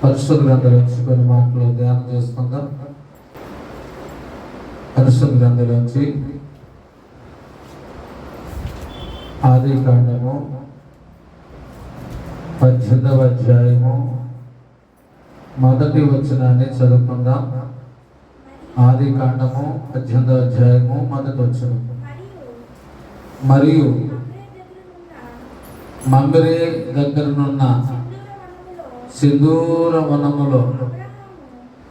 పరిశుద్ధ గ్రంథాలు నుంచి కొన్ని మాటలు ధ్యానం చేసుకుందాం. పరిశుద్ధ గ్రంథాలోంచి ఆదికాండము 18వ అధ్యాయము మొదటి వచనాన్ని చదువుకుందాం. ఆదికాండము 18వ అధ్యాయము మొదటి వచనం. మరియు మమ్రే దగ్గరనున్న సింధూర వనములో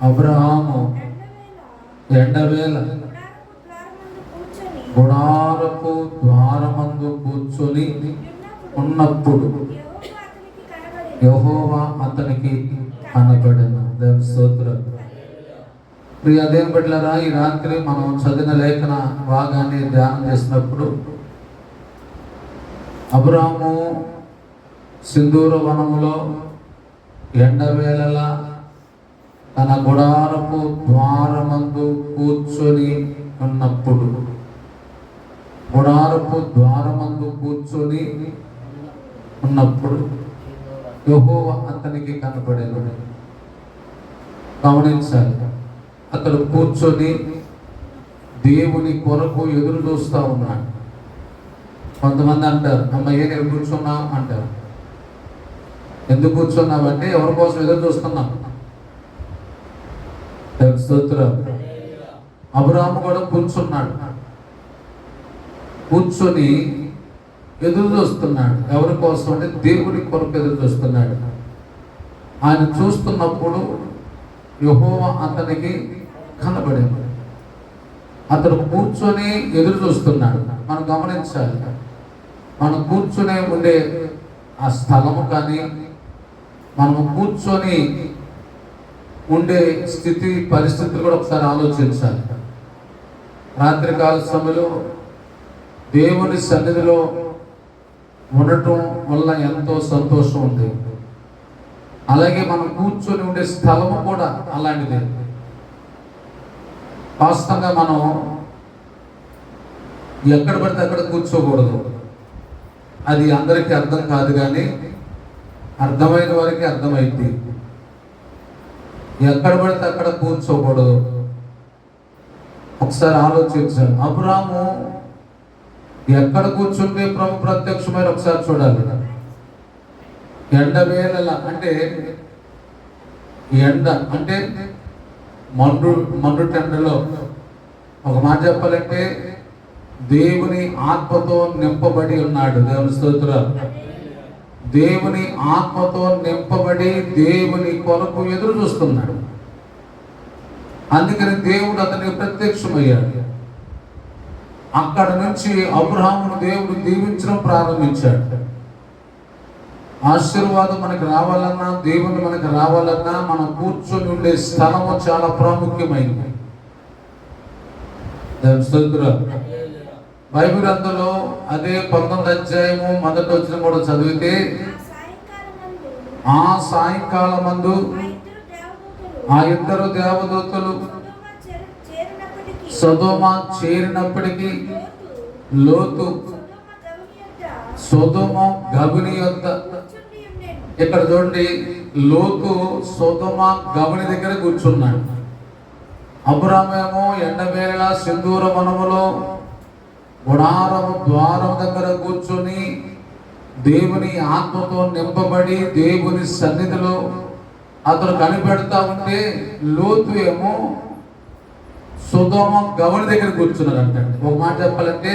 అబ్రహాము ఎండవేళ గుడారపు ద్వారమందు కూర్చొని ఉన్నప్పుడు యెహోవా అతనికి కనబడెను. దేవుని స్తోత్రం. ప్రియ దేవుని బిడ్డలారా, ఈ రాత్రి మనం చదివిన లేఖన భాగాన్ని ధ్యానం చేసినప్పుడు అబ్రహాము సింధూర వనములో ఎండవేళలా తన గుడారపు ద్వారమందు కూర్చొని ఉన్నప్పుడు, గుడారపు ద్వారమందు కూర్చొని ఉన్నప్పుడు యెహోవా అతనికి కనబడెను. గమనించాలి, అతడు కూర్చొని దేవుని కొరకు ఎదురు చూస్తూ ఉన్నాడు. కొంతమంది అంటారు, అమ్మ ఏం ఎదురు కూర్చున్నావు అంటారు. ఎందుకు కూర్చున్నావంటే ఎవరి కోసం ఎదురు చూస్తున్నాం. స్తోత్రం. అబ్రహాము కూడా కూర్చున్నాడు, కూర్చొని ఎదురు చూస్తున్నాడు. ఎవరి కోసం అంటే దేవుని కొరకు ఎదురు చూస్తున్నాడు. ఆయన చూస్తున్నప్పుడు యెహోవా అతనికి కనబడింది. అతడు కూర్చొని ఎదురు చూస్తున్నాడు. మనం గమనించాలి, మనం కూర్చొని ఉండే ఆ స్థలము కానీ, మనము కూర్చొని ఉండే స్థితి పరిస్థితులు కూడా ఒకసారి ఆలోచించాలి. రాత్రికాల సమయంలో దేవుని సన్నిధిలో ఉండటం వల్ల ఎంతో సంతోషం ఉంది. అలాగే మనం కూర్చొని ఉండే స్థలము కూడా అలాంటిదే. వాస్తవంగా మనం ఎక్కడ పడితే అక్కడ కూర్చోకూడదు. అది అందరికీ అర్థం కాదు, కానీ అర్థమైన వారికి అర్థమైంది. ఎక్కడ పడితే అక్కడ కూర్చోకూడదు. ఒకసారి ఆలోచించాలి. అబ్రాహాము ఎక్కడ కూర్చుంటే ప్రభు ప్రత్యక్షమైన ఒకసారి చూడాలి. ఎండవేళ అంటే ఎండ అంటే మండుటెండలో ఒక మాట చెప్పాలంటే దేవుని ఆత్మతో నింపబడి ఉన్నాడు. దేవుని స్తోత్రం. దేవుని ఆత్మతో నింపబడి దేవుని కొరకు ఎదురు చూస్తున్నాడు. అందుకని దేవుడు అతనికి ప్రత్యక్షమయ్యాడు. అక్కడ నుంచి అబ్రహామును దేవుడు దీవించడం ప్రారంభించాడు. ఆశీర్వాదం మనకు రావాలన్నా, దేవుని మనకు రావాలన్నా మనం కూర్చొని ఉండే స్థలము చాలా ప్రాముఖ్యమైనది. దేవుని స్తోత్రం. బైబిల్ గ్రంథంలో అదే 19వ అధ్యాయము మొదటి వచనం కూడా చదివితే, ఆ సాయంకాలమందు ఆ ఇద్దరు దేవదూతలు సొదొమ చేరినప్పటికీ లోతు సొదొమ గబిని యొద్ద. ఇక్కడ చూడండి, లోతు సొదొమ గబిని దగ్గర కూర్చున్నాడు. అబ్రాహామేమో ఎండవేళ సింధూర వనములో గుడారము ద్వారం దగ్గర కూర్చొని దేవుని ఆత్మతో నింపబడి దేవుని సన్నిధిలో అతను కనిపెడతా ఉంటే, లోతు ఏమో సొదొమ గబిని దగ్గర కూర్చున్నాడు అంటే. ఒక మాట చెప్పాలంటే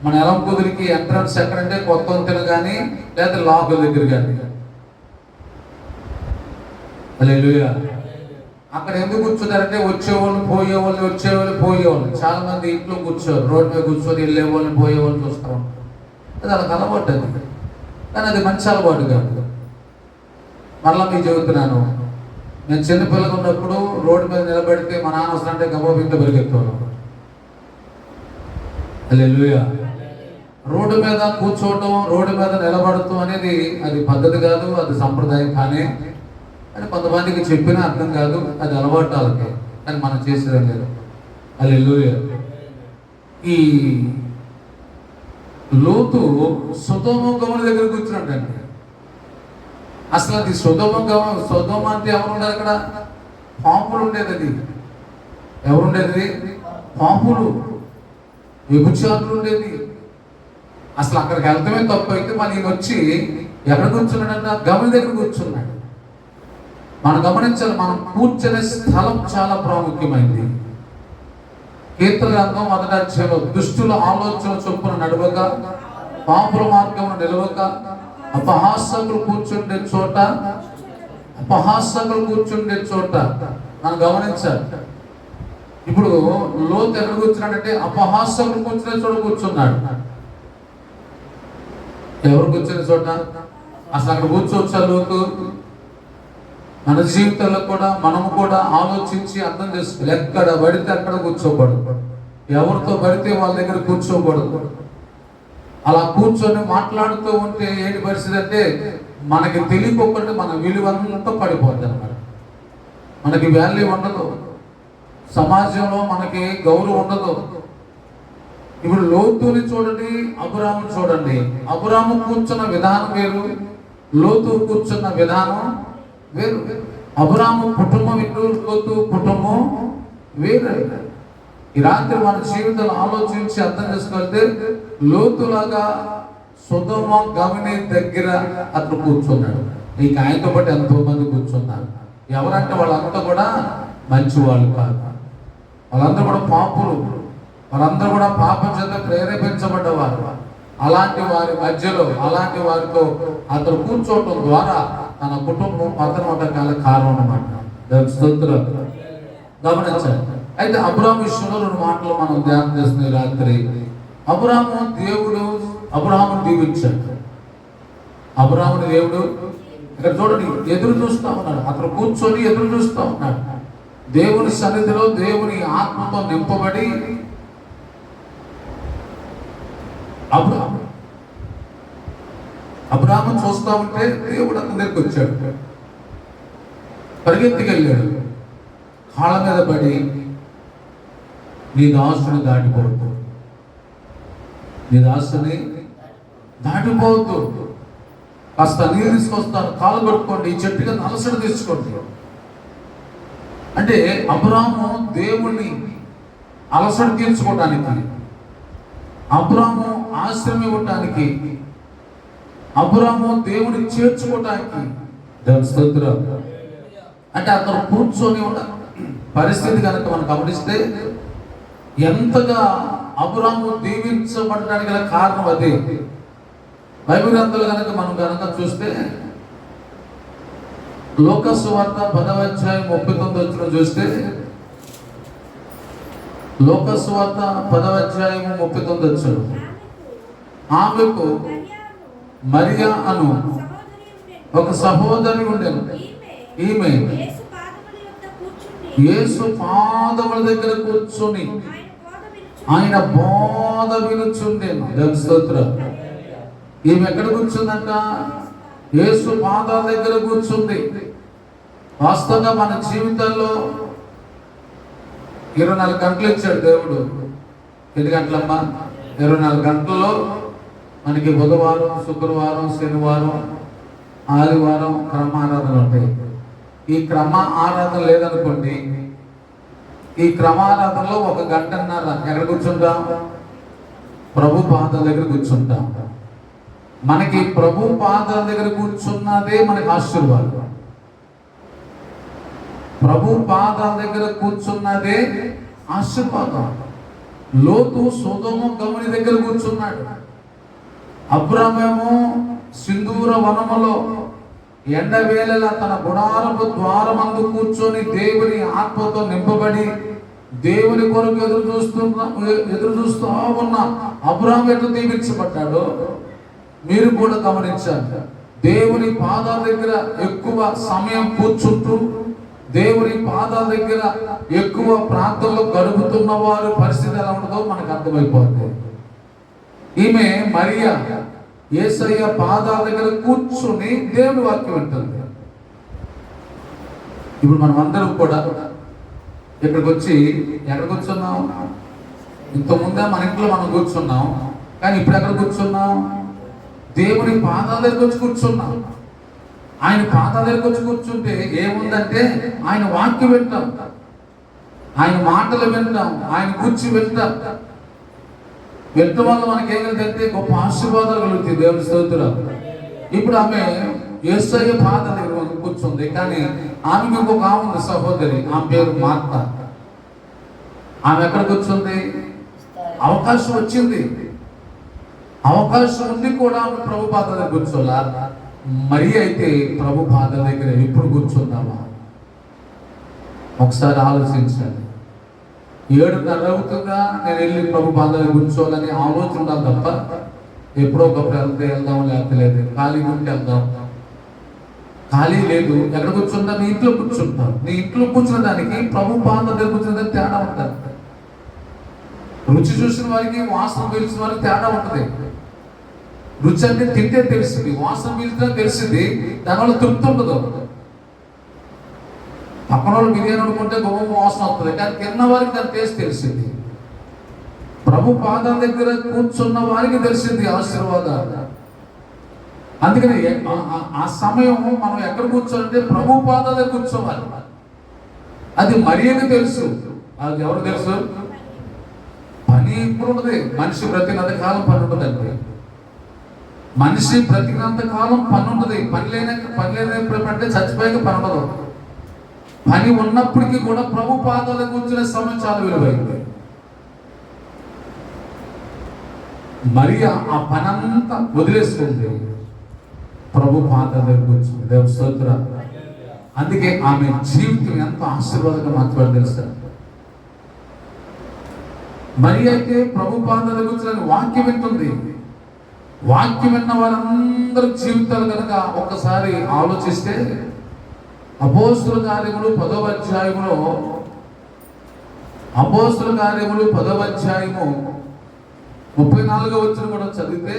మన ఎలం కుదిరికి ఎంట్రన్స్ ఎక్కడంటే కొత్త వంతెన కానీ లేదా లాకుల దగ్గర కానీ. హల్లెలూయా. అక్కడ ఎందుకు కూర్చున్నారంటే వచ్చేవాళ్ళు పోయేవాళ్ళు, వచ్చేవాళ్ళు పోయేవాళ్ళు. చాలా మంది ఇంట్లో కూర్చోరు, రోడ్డు మీద కూర్చొని వెళ్ళేవాళ్ళని పోయేవాళ్ళని చూస్తూ ఉంటారు. అది వాళ్ళకి అలవాటు. అది కానీ అది మంచి అలవాటు కాదు. మరలా మీకు చెబుతున్నాను, నేను చిన్నపిల్లగా ఉన్నప్పుడు రోడ్డు మీద నిలబెడితే మా నాన్న వస్తుంటే గబా ఇంట్లో పరిగెత్తాను. హల్లెలూయా. రోడ్డు మీద కూర్చోవటం, రోడ్డు మీద నిలబడటం అనేది అది పద్ధతి కాదు, అది సంప్రదాయం. కానీ అని కొంతమందికి చెప్పినా అర్థం కాదు, అది అలవాటు వాళ్ళకి. కానీ మనం చేసేదేం లేదు. హల్లెలూయా. ఈ లోతు సొదొమ గొమొర్రా దగ్గర కూర్చున్నట్టండి. అసలు అది సొదొమ అంటే ఎవరు ఉండేది అక్కడ? పాపులు ఉండేది. అది ఎవరుండేది? పాపులు, వ్యభిచారులు ఉండేది. అసలు అక్కడికి వెళ్తామే తప్పు అయితే మళ్ళీ ఈయన వచ్చి ఎక్కడ కూర్చున్నాడంట? గమని దగ్గర కూర్చున్నాడు. మనం గమనించాలి, మనం కూర్చునే స్థలం చాలా ప్రాముఖ్యమైంది. కీర్తన గ్రంథం 1వ అధ్యాయంలో దుష్టుల ఆలోచన చొప్పున నడవక, పాపుల మార్గమును నిలవక, అపహాసకులు కూర్చుండే చోట మనం గమనించాలి. ఇప్పుడు లోతు ఎక్కడ కూర్చున్నాడంటే అపహాసకులు కూర్చునే చోట కూర్చున్నాడు. ఎవరు కూర్చునే చోట? అసలు అక్కడ కూర్చోవచ్చా లోతు? మన జీవితంలో కూడా మనము కూడా ఆలోచించి అర్థం చేసుకోవాలి. ఎక్కడ పడితే అక్కడ కూర్చోకూడదు, ఎవరితో పడితే వాళ్ళ దగ్గర కూర్చోకూడదు. అలా కూర్చొని మాట్లాడుతూ ఉంటే ఏంటి పరిస్థితి అంటే మనకి తెలియకపోతే మన విలువంతా పడిపోద్ది అన్నమాట. మనకి వాల్యూ ఉండదు, సమాజంలో మనకి గౌరవం ఉండదు. ఇప్పుడు లోతుని చూడండి, అబ్రాము చూడండి. అబ్రాము కూర్చున్న విధానం వేరు, లోతు కూర్చున్న విధానం వేరు. అబ్రాము కుటుంబం వేరు, లోతు కుటుంబం వేరు. ఈ రాత్రి మన జీవితాలు ఆలోచించి అర్థం చేసుకోగలిగితే లోతులాగా సొదొమ గమని దగ్గర అతను కూర్చున్నాడు. నీకు ఆయనతో పాటు ఎంతో మంది కూర్చున్నారు. ఎవరంటే వాళ్ళంతా కూడా మంచివాళ్ళు కాదు, వాళ్ళందరూ కూడా పాపులు, వాళ్ళందరూ కూడా పాపం చేత ప్రేరేపించబడ్డవారు. అలాంటి వారి మధ్యలో, అలాంటి వారితో అతను కూర్చోవటం ద్వారా తన కుటుంబం పతనమటకాల కారణం అన్నమాట. స్తోత్రం. గమనించాలి. అయితే అబ్రాము విషయంలో 2 మాటలు మనం ధ్యానం చేస్తున్న రాత్రి. దేవుడు అబ్రాహామును దీవించాడు. అబ్రాహాముని దేవుడు ఇక్కడ చూడండి ఎదురు చూస్తూ ఉన్నాడు. అతను కూర్చొని ఎదురు చూస్తూ ఉన్నాడు. దేవుని సన్నిధిలో దేవుని ఆత్మతో నింపబడి అబ్రాహాము చూస్తూ ఉంటే దేవుడు అతని దగ్గరికి వచ్చాడు. పరిగెత్తికెళ్ళాడు. కాళ్ళ మీద పడి, నీ దాసుని దాటిపోవద్దు, నీ దాసుని దాటిపోవద్దు, కాస్త నీళ్ళు తీసుకొస్తాను, కాళ్ళు పట్టుకోండి, ఈ చెట్టు కింద అలసట తీసుకోండి అంటే అబ్రాహాము దేవుణ్ణి అలసట తీర్చుకోవడానికి, అబ్రాహాము ఆశ్రయం ఇవ్వటానికి, అబ్రాహాము దేవుడిని చేర్చుకోవటానికి. దేవుని స్తోత్రం. అంటే అతను కూర్చొని ఉన్న పరిస్థితి కనుక మనం గమనిస్తే ఎంతగా అబ్రాహాము దీవించబడడానికి గల కారణం అదే. బైబిల్ గ్రంథాలు కనుక చూస్తే లూకా సువార్త 10వ అధ్యాయం 39 చూస్తే, లూకా సువార్త 10వ అధ్యాయం 39 ఆమెకు మరియా అను ఒక సహోదరి ఉండేను. ఈమె యేసు పాదముల దగ్గర కూర్చొని ఆయన బోధ వినుచుండేను. దేవుని స్తోత్రం. ఈమె ఎక్కడ కూర్చుందంట? యేసు పాదాల దగ్గర కూర్చుంది. వాస్తవంగా మన జీవితాల్లో 24 గంటలు ఇచ్చాడు దేవుడు. ఎన్ని గంటలమ్మా? 24 గంటల్లో మనకి బుధవారం, శుక్రవారం, శనివారం, ఆదివారం క్రమారాధన ఉంటాయి. ఈ క్రమ ఆరాధన లేదనుకోండి, ఈ క్రమారాధనలో 1 గంటన్నర ఎక్కడ కూర్చుంటాం? ప్రభు పాదాల దగ్గర కూర్చుంటాం. మనకి ప్రభు పాదాల దగ్గర కూర్చున్నదే మనకి ఆశీర్వాదం. ప్రభు పాదాల దగ్గర కూర్చున్నదే ఆశీర్వాదం. లోతు సొదొమ గమని దగ్గర కూర్చున్నాడు. అబ్రామేమో సింధూర వనములో ఎండవేళలా తన గుడారపు ద్వారమందు కూర్చొని దేవుని ఆత్మతో నింపబడి దేవుని కొరకు ఎదురు చూస్తూ ఉన్న అబ్రాహాము ఎట్లా దీవించబడ్డాడో మీరు కూడా గమనించాలి. దేవుని పాదాల దగ్గర ఎక్కువ సమయం కూర్చుంటూ, దేవుని పాదాల దగ్గర ఎక్కువ ప్రాంతంలో గడుపుతున్న వారి పరిస్థితి ఎలా ఉండదో మనకు అర్థమైపోతుంది. ఈమె మరియా యేసయ్య పాదాల దగ్గర కూర్చుని దేవుని వాక్యం వింటుంది. ఇప్పుడు మనం అందరం కూడా ఇక్కడికి వచ్చి ఎక్కడ కూర్చున్నాం? ఇంతకుముందే మన ఇంట్లో మనం కూర్చున్నాం, కానీ ఇప్పుడు ఎక్కడ కూర్చున్నాం? దేవుని పాదాల దగ్గర వచ్చి కూర్చున్నాం. ఆయన పాదాల దగ్గరికి వచ్చి కూర్చుంటే ఏముందంటే ఆయన వాక్యం వింటాం, ఆయన మాటలు వింటాం, ఆయన కూర్చి వింటాం. వింటం వల్ల మనకి ఏం కలిగితే గొప్ప ఆశీర్వాదాలు కలుగుతాయి. దేవుని స్తోత్రం. ఇప్పుడు ఆమె యేసయ్య పాదాల దగ్గర కూర్చుంది, కానీ ఆమెకి ఇంకొక ఆమె ఉంది, సహోదరి. ఆమె పేరు మార్త. ఆమె ఎక్కడ కూర్చుంది? అవకాశం వచ్చింది, అవకాశం ఉంది కూడా ఆమె ప్రభు పాదాల దగ్గర కూర్చోలా. మరి అయితే ప్రభు పాదాల దగ్గర ఎప్పుడు కూర్చుందామా? ఒకసారి ఆలోచించాలి. 7:30 అవుతుందా నేను వెళ్ళి ప్రభు పాదాల కూర్చోవాలని ఆలోచన ఉండాలి తప్ప ఎప్పుడో ఒకప్పుడు వెళ్దాం, లేకపోతే లేదు. ఖాళీ ఉంటే వెళ్దాం, ఖాళీ లేదు. ఎక్కడ కూర్చుంటా? నీ ఇంట్లో కూర్చుంటావు. నీ ఇంట్లో కూర్చున్న దానికి ప్రభు పాదాల దగ్గర కూర్చున్న దానికి తేడా ఉంటుంది. రుచి చూసిన వారికి, వాసన పీల్చిన వారికి తేడా ఉంటుంది. రుచి అంటే తింటే తెలిసింది, వాసన పీల్చినా తెలిసింది, దానివల్ల తృప్తి ఉండదు. పక్కన వాళ్ళు బిర్యానీ అనుకుంటే గొప్ప వాసన వస్తుంది, కానీ తిన్న వారికి దాని టేస్ట్ తెలిసింది. ప్రభు పాదాల దగ్గర కూర్చున్న వారికి తెలిసింది ఆశీర్వాదాలు. అందుకని ఆ సమయం మనం ఎక్కడ కూర్చోవాలంటే ప్రభు పాదాల దగ్గర కూర్చోవాలి. అది మరియకు తెలుసు. అది ఎవరు తెలుసు? పని ఇప్పుడు ఉండదు. మనిషి బ్రతికినంత కాలం పని ఉండదండి. మనిషి బ్రతికినంత కాలం పని ఉంటుంది. పని లేనప్పుడు చచ్చిపోయాక పని ఉండదు. పని ఉన్నప్పటికీ కూడా ప్రభు పాదాల కూర్చునే సమయం చాలా విలువైంది. మరియా ఆ పనంతా వదిలేసుకుంది, ప్రభు పాదాల దగ్గర కూర్చుంది. దేవుని స్తోత్రం. అందుకే ఆమె జీవితం ఎంత ఆశీర్వాదంగా మాట్లాడి తెలుసా? మరి అయితే ప్రభు పాదాల దగ్గర కూర్చుని వాక్యం వింటుంది. వాక్యం విన్న వారందరూ జీవితాలు కనుక ఒక్కసారి ఆలోచిస్తే అపోస్తుల కార్యములు 10వ అధ్యాయములో, అపోస్తుల కార్యములు 10వ అధ్యాయము 34వ వచనం కూడా చదివితే,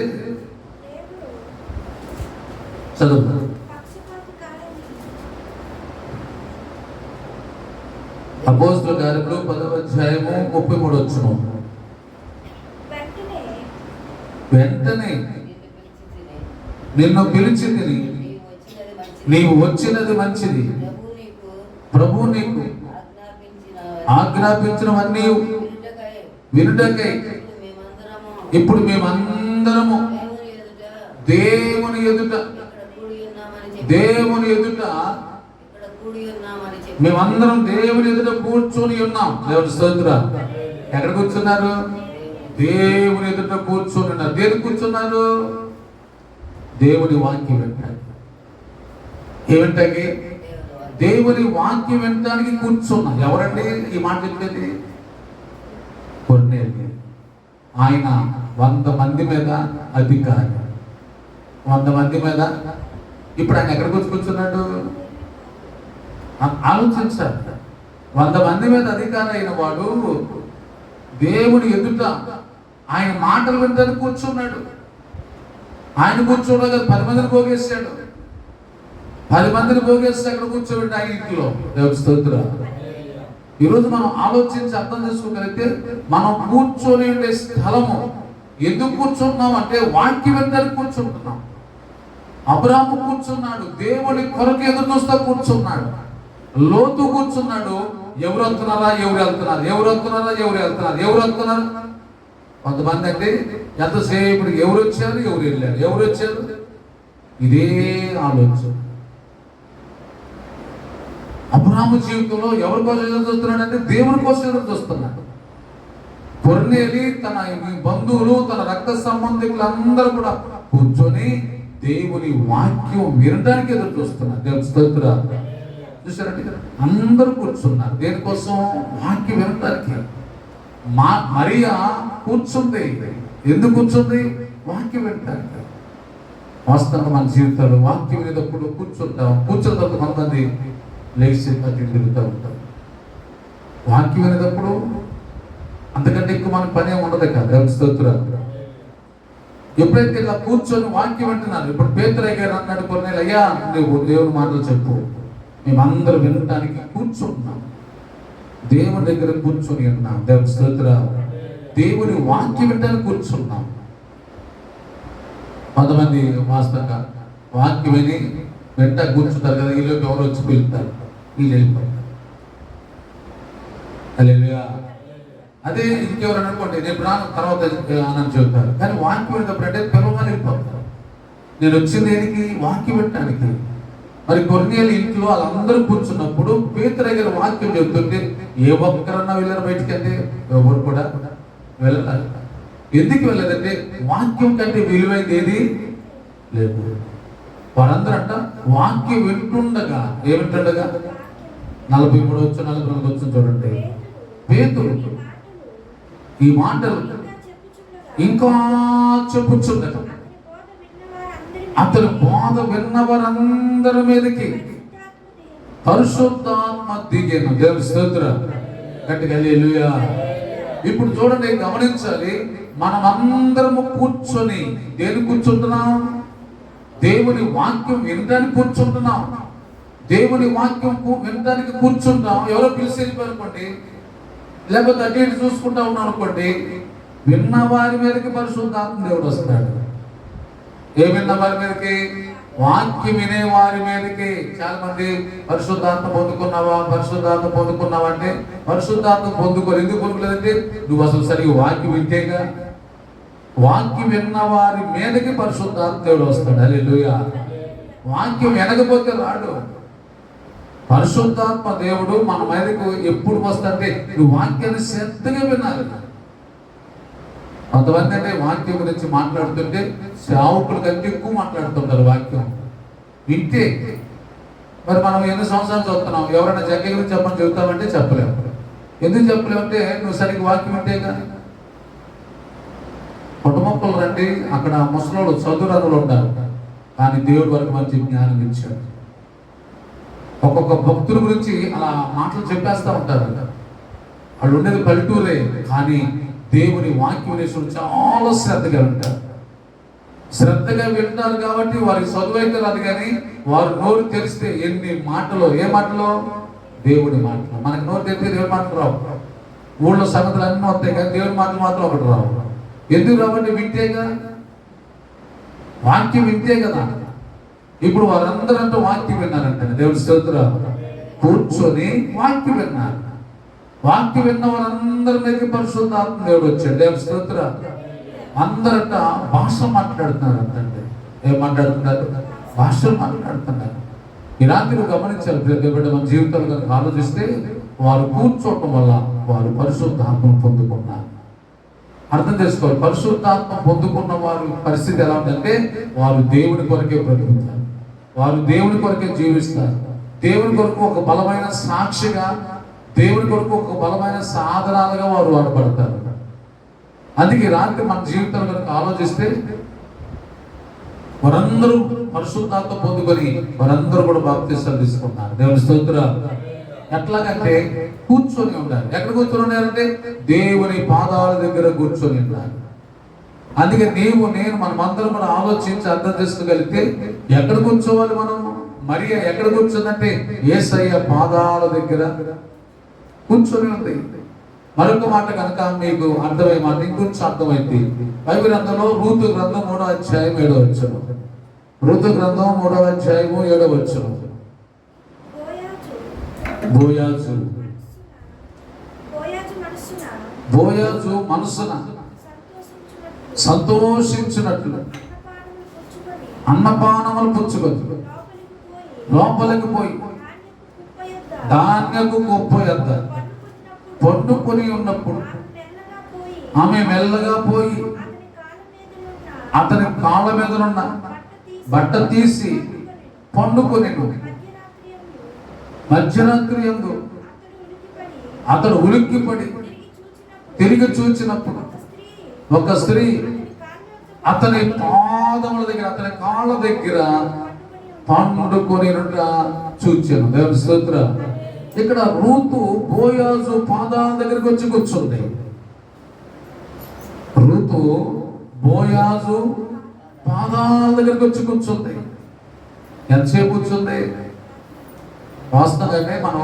చదువు. అపోస్తుల కార్యములు 10వ అధ్యాయము 33వ వచనం. వెంటనే నిన్ను పిలిచి తిని, నీవు వచ్చినది మంచిది, ప్రభు నీకు ఆజ్ఞాపించినవన్నీ వినుటకై ఇప్పుడు మేమందరము దేవుని ఎదుట మేమందరం దేవుని ఎదుట కూర్చొని ఉన్నాం. దేవుని స్తోత్రం. ఎక్కడ కూర్చున్నారు? దేవుని ఎదుట కూర్చొని ఉన్నారు. దేని కూర్చున్నారు? దేవుని వాక్యం వింటానికి. ఏమింటాకి? దేవుని వాక్యం వినడానికి కూర్చున్నా. ఎవరండి ఈ మాట చెప్పేది? కొర్నేలి. ఆయన 100 మంది మీద అధికారి. 100 మంది మీద. ఇప్పుడు ఆయన ఎక్కడ కూర్చున్నాడు? ఆలోచించాలి. 100 మంది మీద అధికారి అయిన వాడు దేవుని ఎదుట ఆయన మాటలు వినడానికి కూర్చున్నాడు. ఆయన కూర్చోవడం 10 మందిని పోగేశాడు. 10 మందిని పోగేస్తే అక్కడ కూర్చోబెట్టి ఆయన ఇంట్లో. దేవుని స్తోత్రం. ఈరోజు మనం ఆలోచించి అర్థం చేసుకోగలిగితే మనం కూర్చొని ఉండే స్థలము ఎందుకు కూర్చున్నాం అంటే వాక్యం వినడానికి కూర్చుంటున్నాం. అబ్రాహాము కూర్చున్నాడు, దేవుని కొరకు ఎదురు చూస్తా కూర్చున్నాడు. లోతు కూర్చున్నాడు, ఎవరు వస్తున్నారా, ఎవరు వెళ్తున్నారు, ఎవరు వస్తున్నారా, ఎవరు వెళ్తున్నారు, ఎవరు వస్తున్నారు. కొంతమంది అంటే ఎంతసేపు ఎవరు వచ్చారు, ఎవరు వెళ్ళారు, ఎవరు వచ్చారు, ఇదే ఆలోచన. అబ్రాహాము జీవితంలో ఎవరి కోసం ఎదురు చూస్తున్నాడంటే దేవుని కోసం ఎదురు చూస్తున్నాడు. కొర్నేలి తన బంధువులు, తన రక్త సంబంధికులందరూ కూడా కూర్చొని దేవుని వాక్యం వినడానికి ఎదురు చూస్తున్నారు. దేవుని స్తోత్రం. చూసారంటే అందరూ కూర్చున్నారు దేనికోసం? వాక్యం వినడానికి. మరియా కూర్చుంది. ఎందుకు కూర్చుంది? వాక్యం వినడానికి. వాస్తవంగా మన జీవితాలు వాక్యం వినేటప్పుడు కూర్చుంటాం. కూర్చున్న తర్వాత కొంతమంది లేచి తిరుగుతూ ఉంటాం. వాక్యం వినేటప్పుడు అంతకంటే ఎక్కువ మనకు పని ఏమి ఉండదు కదా. దేవుని స్తోత్రం. ఎప్పుడైతే ఇలా కూర్చొని వాక్యం వింటున్నారు, ఇప్పుడు పేతురయ్య గారు అన్నాడు కొన్నేళ్ళు, అయ్యా నువ్వు దేవుని మాటలు చెప్పు. మేమందరూ వినడానికి కూర్చుంటున్నాం, దేవుని దగ్గర కూర్చొని ఉన్నాం. దేవుని స్తోత్రం. దేవుని వాక్యం వినడానికి కూర్చున్నాం. కొంతమంది వాస్తవంగా వాక్యం విని వెంట కూర్చుంటారు కదా, వీళ్ళు ఎవరు వచ్చి పిలుస్తారు, వీళ్ళు వెళ్ళిపోతారు. అదే ఇంకెవరు అనుకోండి, రేపు రాను తర్వాత అని చెబుతారు. కానీ వాక్యం వినేటప్పుడు అంటే పిలవగానే వెళ్ళిపోతారు. నేను వచ్చింది దేనికి? వాక్యం వినడానికి. మరి కొన్నేళ్ళ ఇంట్లో వాళ్ళందరూ కూర్చున్నప్పుడు పేతురు దగ్గర వాక్యం చెబుతుంటే ఏ ఒక్కరన్నా వెళ్ళారు బయటికి? అంటే ఎవరు కూడా వెళ్ళాలి. ఎందుకు వెళ్ళదంటే వాక్యం కంటే విలువైంది ఏది లేదు. వారందరూ అంట వాక్యం వింటుండగా, ఏమింటుండగా 43 వచ్చు 44 వచ్చు చూడండి. పేతురు ఈ మాటలు ఇంకా చెప్పుచుండగా అతను బోధ విన్నవారందరి మీదకి పరిశుద్ధాత్మ దిగేను. దేవుని స్తోత్రం. గట్టిగా హల్లెలూయా. ఇప్పుడు చూడండి, గమనించాలి. మనమందరము కూర్చొని దేని కూర్చుంటున్నాం? దేవుని వాక్యం వినడానికి కూర్చుంటున్నాం. దేవుని వాక్యం వినడానికి కూర్చుంటాం. ఎవరో పిలిచి వెళ్ళిపోనుకోండి, లేకపోతే అటు ఇటు చూసుకుంటా ఉన్నాం అనుకోండి, విన్న వారి మీదకి పరిశుద్ధాత్మ దేవుడు వస్తాడు. ఏ విన్న వారి మీదకి? వాక్యం వినే వారి మీదకి. చాలా మంది పరిశుద్ధాత్మ పొందుకున్నావా, పరిశుద్ధాత్మ పొందుకున్నావా అంటే పరిశుద్ధాత్మ పొందుకోరు. ఎందుకు పొందుకోలేదంటే నువ్వు అసలు సరిగ్గా వాక్యం వింటేగా. వాక్యం విన్న వారి మీదకి పరిశుద్ధాత్మ దేవుడు వస్తాడు. హల్లెలూయా. వాక్యం వినకపోతే రాడు. పరిశుద్ధాత్మ దేవుడు మన మీదకు ఎప్పుడు వస్తాడంటే నువ్వు వాక్యాన్ని శ్రద్ధగా వినాలి. కొంతమంది అంటే వాక్యం గురించి మాట్లాడుతుంటే సేవకుల కంటే ఎక్కువ మాట్లాడుతుంటారు వాక్యం వింటే. మరి మనం ఎన్ని సంవత్సరాలు చదువుతున్నాం, ఎవరైనా జగ్గ గురించి చెప్పని చెబుతామంటే చెప్పలేము. ఎందుకు చెప్పలేమంటే నువ్వు సరిగ్గా వాక్యం వింటేగా. కుటుంబకులు రండి, అక్కడ ముసలోడు చదువురాదులు ఉంటారు, కానీ దేవుడి వరకు మంచి జ్ఞానం ఇచ్చాడు. ఒక్కొక్క భక్తుల గురించి అలా మాటలు చెప్పేస్తూ ఉంటారు. వాళ్ళు ఉండేది పల్లెటూరే, కానీ దేవుని వాక్యం వినేసుడు చాలా శ్రద్ధగా ఉంటారు. శ్రద్ధగా వింటారు కాబట్టి వారికి చదువు అయితే రాదు, కానీ వారు నోరు తెరిస్తే ఎన్ని మాటలు. ఏ మాటలు? దేవుని మాటలు. మనకి నోరు తెరిస్తే దేవుని మాటలు రావు. ఊళ్ళో సంగతులు అన్నీ వస్తాయి, కానీ దేవుని మాటలు మాత్రం ఒకటి రావు. ఎందుకు రావంటే వింటేగా. వాక్యం వింటే కదా. ఇప్పుడు వారందరూ అంటూ వాక్యం విన్నారంటే దేవుని స్తోత్రం. కూర్చొని వాక్యం విన్నారు. వాక్యం విన్న వారందరి మీదకి పరిశుద్ధాత్మ దేవుడు వచ్చాడు. దేవుని స్తోత్రం. అందరట భాష మాట్లాడుతున్నారు అంటే. ఏం మాట్లాడుతున్నారు? భాషలు మాట్లాడుతున్నారు. ఈ రాత్రి గమనించాలి దేవుడు. మన జీవితాలు కనుక ఆలోచిస్తే వారు కూర్చోవటం వల్ల వారు పరిశుద్ధాత్మను పొందుకున్నారు. అర్థం చేసుకోవాలి. పరిశుద్ధాత్మ పొందుకున్న వారి పరిస్థితి ఎలా ఉందంటే వారు దేవుని కొరకే బ్రతుకుతారు, వారు దేవుని కొరకే జీవిస్తారు, దేవుని కొరకు ఒక బలమైన సాక్షిగా, దేవుని కొరకు ఒక బలమైన సాధనాలుగా వారు వాడబడతారు. అందుకే రాత్రి మన జీవితంలో కనుక ఆలోచిస్తే వారందరూ పరిశుద్ధాత్మ పొందుకొని వారందరూ కూడా బాప్తిస్మాలు తీసుకున్నారు. దేవుని స్తోత్రం. ఎట్లాగంటే కూర్చొని ఉండాలి. ఎక్కడ కూర్చొని ఉన్నారంటే దేవుని పాదాల దగ్గర కూర్చొని ఉండాలి. అందుకే నీవు నేను మనమందరం కూడా ఆలోచించి అర్థం చేసుకోగలిగితే ఎక్కడ కూర్చోవాలి మనం? మరియా ఎక్కడ కూర్చుందంటే యేసయ్య పాదాల దగ్గర కూర్చొని ఉంది. మరొక మాట కనుక మీకు అర్థమయ్యే మాట ఇంకొంచెం అర్థమైంది. బైబిల్ గ్రంథంలో రూతు గ్రంథం 3వ అధ్యాయం 7వ వచనం. రూతు గ్రంథం 3వ అధ్యాయము 7వ వచనం. బోయాజు మనసున సంతోషించినట్లు అన్నపానములు పుచ్చుకొని లోపలికి పోయి ధాన్యపు కుప్ప యొద్ద పండుకొని ఉన్నప్పుడు ఆమె మెల్లగా పోయి అతని కాళ్ళ మీదనున్న బట్ట తీసి పండుకొని మధ్యరాత్రి యందు అతడు ఉలిక్కిపడి తిరిగి చూచినప్పుడు ఒక స్త్రీ అతని పాదముల దగ్గర, అతని కాళ్ళ దగ్గర పండుకొని చూచాను. దేవుని స్తోత్రం. ఇక్కడ రూతు బోయాజు పాదాల దగ్గరికి వచ్చి కూర్చుంది. రూతు బోయాజు పాదాల దగ్గరికి వచ్చి కూర్చుంది. ఎంతసేపు కూర్చుంది? వాస్తవంగానే మనం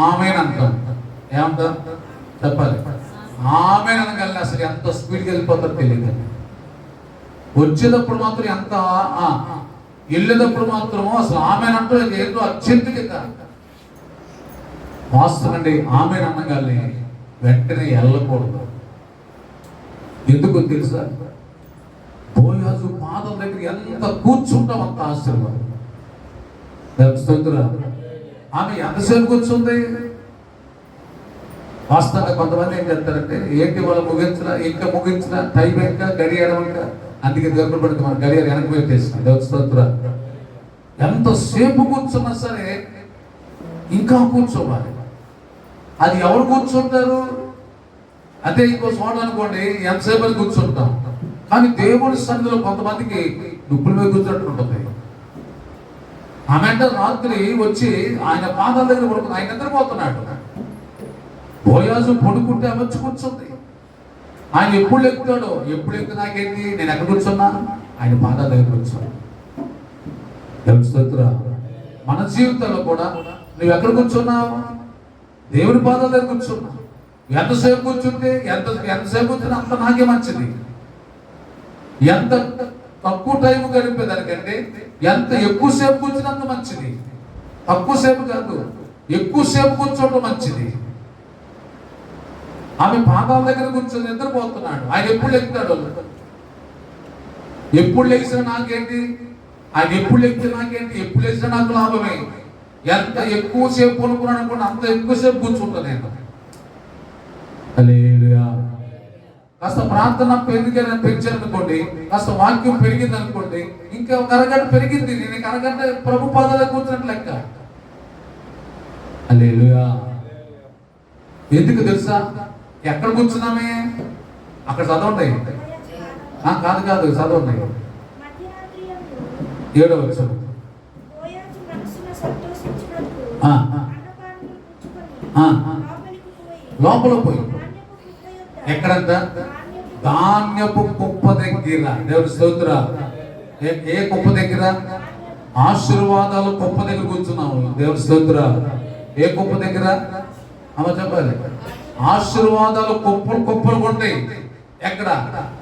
ఆమెను అంటాం. ఏమంటాం చెప్పాలి? ఆమెను అనగలని అసలు ఎంత స్పీడ్కి వెళ్ళిపోతారో తెలియదు. వచ్చేటప్పుడు మాత్రం ఎంత వెళ్ళేటప్పుడు మాత్రము అసలు ఆమెనంటూ ఏంటో అర్జెంటుగా వాస్తవండి. ఆమె అనగానే వెంటనే వెళ్ళకూడదు. ఎందుకు తెలుసా? బోయాజు పాదం దగ్గర ఎంత కూర్చుంటాం అంత ఆశీర్వాదం. ఆమె ఎంతసేపు కూర్చుంది? వాస్తవంగా కొంతమంది ఏం చేస్తారంటే, ఏంటి వాళ్ళు ఇంకా ముగించిన టైం ఇంకా గడియారం ఇంకా, అందుకే దేవుడు పడితే మన గడియారం వెనక పెట్టేసిన దేవస్తోత్ర. ఎంతసేపు కూర్చున్నా సరే ఇంకా కూర్చోవాలి. అది ఎవరు కూర్చుంటారు? అదే ఇంకో చోట అనుకోండి, ఎంతసేపు అని కూర్చుంటాం. కానీ దేవుడి సన్నిధిలో కొంతమందికి దుప్పుల మీద కూర్చున్నట్టు ఉంటుంది. ఆమె అంటే రాత్రి వచ్చి ఆయన పాదాల దగ్గర పడుకుంది. ఆయన నిద్రపోతున్నాడు. బోయాజు పడుకుంటే ఆమె వచ్చి కూర్చుంది. ఆయన ఎప్పుడు ఎక్కుతాడో, ఎప్పుడు ఎక్కు నాకేంటి, నేను ఎక్కడ కూర్చున్నా? ఆయన పాదాల దగ్గర కూర్చోను. మన జీవితంలో కూడా నువ్వు ఎక్కడ కూర్చున్నావు? దేవుని పాదాల దగ్గర కూర్చున్నావు. ఎంతసేపు కూర్చుంటే ఎంతసేపు కూర్చున్నా అంత నాకే మంచిది. ఎంత తక్కువ టైం గడిపేదానికంటే ఎంత ఎక్కువసేపు కూర్చున్నా అంత మంచిది. తక్కువసేపు కాదు, ఎక్కువసేపు కూర్చోవడం మంచిది. ఆమె పాదాల దగ్గర కూర్చొని నిద్రపోతున్నాడు. ఆయన ఎప్పుడు ఎక్కుతాడు? ఎప్పుడు లేచినా నాకేంటి, ఆయన ఎప్పుడు లేచితే నాకేంటి, ఎప్పుడు లేచినా నాకు లాభమే. ఎంత ఎక్కువసేపు కొనుక్కున్నాను అనుకోండి, అంత ఎక్కువసేపు కూర్చుంటా నేను. కాస్త ప్రార్థన పెంచాను అనుకోండి, కాస్త వాక్యం పెరిగింది అనుకోండి, ఇంకా ఒక అరగంట పెరిగింది. నేను అరగంట ప్రభు పాదాల కూర్చున్నట్టు లెక్క. హల్లెలూయా. ఎందుకు తెలుసా? ఎక్కడ కూర్చున్నామే? అక్కడ చదవండి. కాదు చదవండి. 7వ వచనం. లోపల పోయి ఎక్కడంట? ధాన్యపు కుప్ప దగ్గర. దేవుని స్తోత్ర. ఏ కుప్ప దగ్గర? ఆశీర్వాదాలు కుప్ప దగ్గర కూర్చున్నాము. దేవుని స్తోత్ర. ఏ కుప్ప దగ్గర? అమ్మ చెప్పాలి. ఆశీర్వాదాలు కుప్పలు ఉంటాయి. ఎక్కడ?